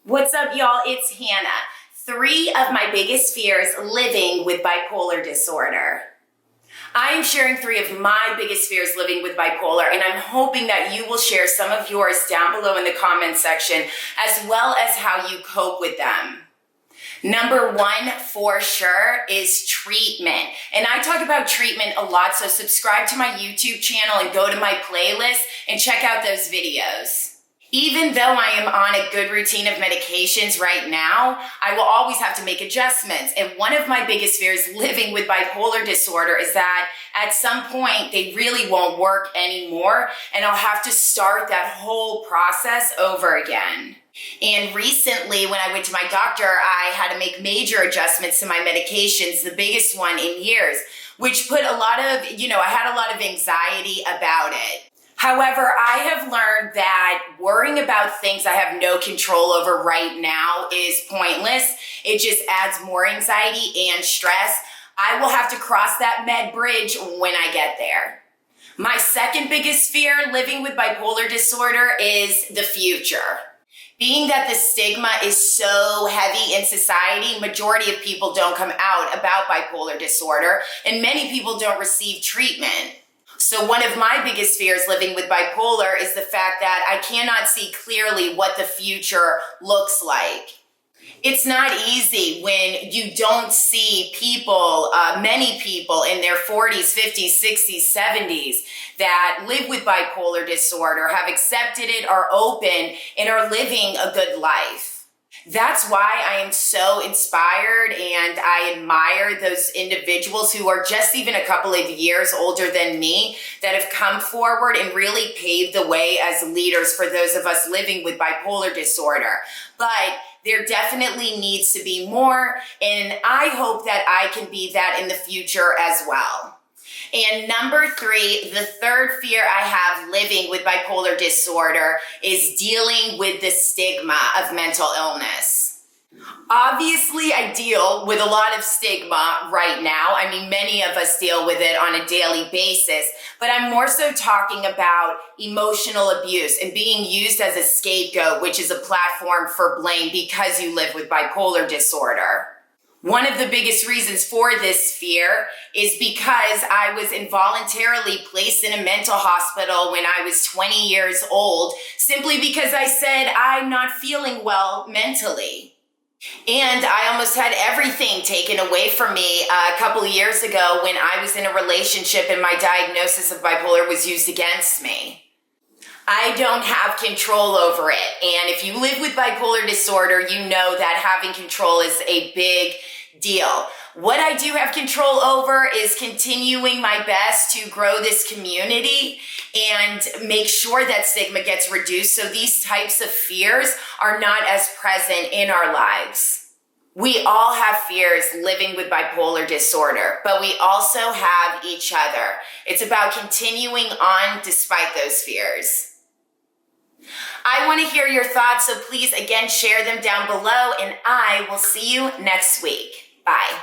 What's up, y'all? It's Hannah. 3 of my biggest fears living with bipolar disorder. I am sharing 3 of my biggest fears living with bipolar, and I'm hoping that you will share some of yours down below in the comment section, as well as how you cope with them. Number 1 for sure is treatment. And I talk about treatment a lot, so subscribe to my YouTube channel and go to my playlist and check out those videos. Even though I am on a good routine of medications right now, I will always have to make adjustments. And one of my biggest fears living with bipolar disorder is that at some point they really won't work anymore, and I'll have to start that whole process over again. And recently, when I went to my doctor, I had to make major adjustments to my medications, the biggest one in years, which put I had a lot of anxiety about it. However, I have learned that worrying about things I have no control over right now is pointless. It just adds more anxiety and stress. I will have to cross that med bridge when I get there. My second biggest fear living with bipolar disorder is the future. Being that the stigma is so heavy in society, majority of people don't come out about bipolar disorder, and many people don't receive treatment. So one of my biggest fears living with bipolar is the fact that I cannot see clearly what the future looks like. It's not easy when you don't see people, many people in their 40s, 50s, 60s, 70s that live with bipolar disorder, have accepted it, are open, and are living a good life. That's why I am so inspired and I admire those individuals who are just even a couple of years older than me that have come forward and really paved the way as leaders for those of us living with bipolar disorder. But there definitely needs to be more, and I hope that I can be that in the future as well. And number 3, the third fear I have living with bipolar disorder is dealing with the stigma of mental illness. Obviously, I deal with a lot of stigma right now. I mean, many of us deal with it on a daily basis, but I'm more so talking about emotional abuse and being used as a scapegoat, which is a platform for blame because you live with bipolar disorder. One of the biggest reasons for this fear is because I was involuntarily placed in a mental hospital when I was 20 years old, simply because I said I'm not feeling well mentally. And I almost had everything taken away from me a couple of years ago when I was in a relationship and my diagnosis of bipolar was used against me. I don't have control over it. And if you live with bipolar disorder, you know that having control is a big deal. What I do have control over is continuing my best to grow this community and make sure that stigma gets reduced so these types of fears are not as present in our lives. We all have fears living with bipolar disorder, but we also have each other. It's about continuing on despite those fears. I want to hear your thoughts, so please again share them down below, and I will see you next week. Bye.